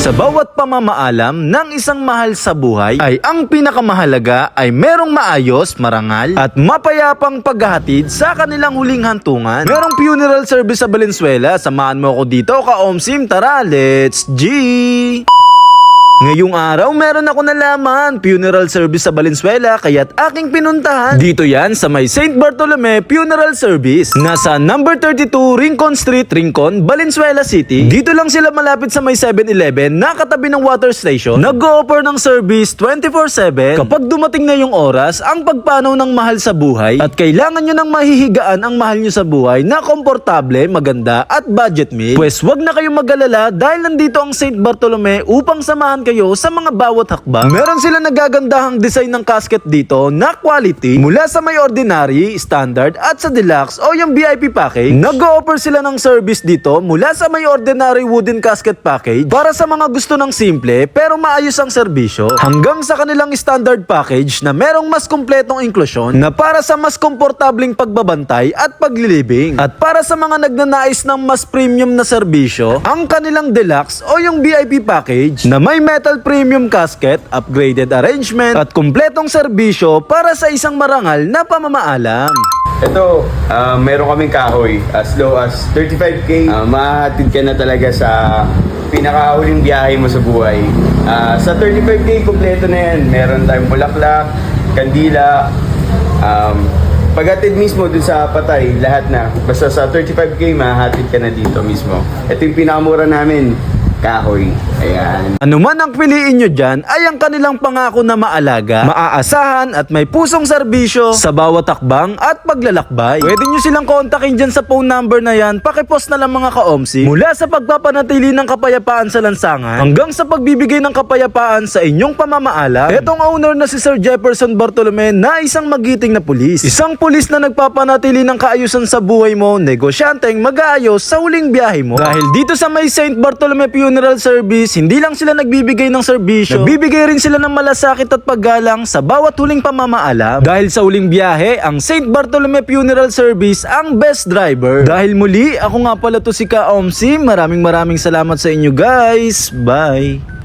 Sa bawat pamamaalam ng isang mahal sa buhay ay ang pinakamahalaga ay merong maayos, marangal at mapayapang paghahatid sa kanilang huling hantungan. Merong funeral service sa Valenzuela. Samahan mo ako dito ka-OMSIM. Tara, let's G! Ngayong araw, meron ako nalaman, funeral service sa Valenzuela, kaya't aking pinuntahan. Dito yan sa may St. Bartolome Funeral Service. Nasa number 32 Rincon Street, Rincon, Valenzuela City. Dito lang sila malapit sa may 7-Eleven na katabi ng water station. Nag-o-offer ng service 24/7. Kapag dumating na yung oras, ang pagpanaw ng mahal sa buhay at kailangan nyo ng mahihigaan ang mahal nyo sa buhay na komportable, maganda at budget meal. Pwes wag na kayong mag-alala dahil nandito ang St. Bartolome upang samahan kayo sa mga bawat hakbang. Meron sila nagagandahang design ng casket dito na quality mula sa may ordinary, standard at sa deluxe o yung VIP package. Nag-o-offer sila ng service dito mula sa may ordinary wooden casket package para sa mga gusto ng simple pero maayos ang serbisyo hanggang sa kanilang standard package na merong mas kumpletong inklusyon na para sa mas komportabling pagbabantay at paglilibing. At para sa mga nagnanais ng mas premium na serbisyo, ang kanilang deluxe o yung VIP package na may metal premium casket, upgraded arrangement at kumpletong serbisyo para sa isang marangal na pamamaalam. Ito, meron kaming kahoy as low as 35K. Mahahatid ka na talaga sa pinakahuling biyahe mo sa buhay. Sa 35K, kumpleto na yan. Meron tayong bulaklak, kandila, paghatid mismo dun sa patay, lahat na. Basta sa 35K, mahahatid ka na dito mismo. Ito yung pinakamura namin, kahoy. Ayan. Ano man ang piliin nyo dyan ay ang kanilang pangako na maalaga, maaasahan at may pusong serbisyo sa bawat takbang at paglalakbay. Pwede nyo silang kontakin dyan sa phone number na yan. Pakipost na lang mga ka-OMSI. Mula sa pagpapanatili ng kapayapaan sa lansangan hanggang sa pagbibigay ng kapayapaan sa inyong pamamaalam. Etong owner na si Sir Jefferson Bartolome na isang magiting na pulis. Isang pulis na nagpapanatili ng kaayusan sa buhay mo, negosyanteng mag-aayos sa huling biyahe mo. Dahil dito sa may St. Bartolome Funeral Service, hindi lang sila nagbibigay ng serbisyo, nagbibigay rin sila ng malasakit at paggalang sa bawat huling pamamaalam. Dahil sa huling biyahe, ang St. Bartolome Funeral Service ang best driver. Dahil muli, ako nga pala to si ka-OMSI. Maraming salamat sa inyo guys. Bye!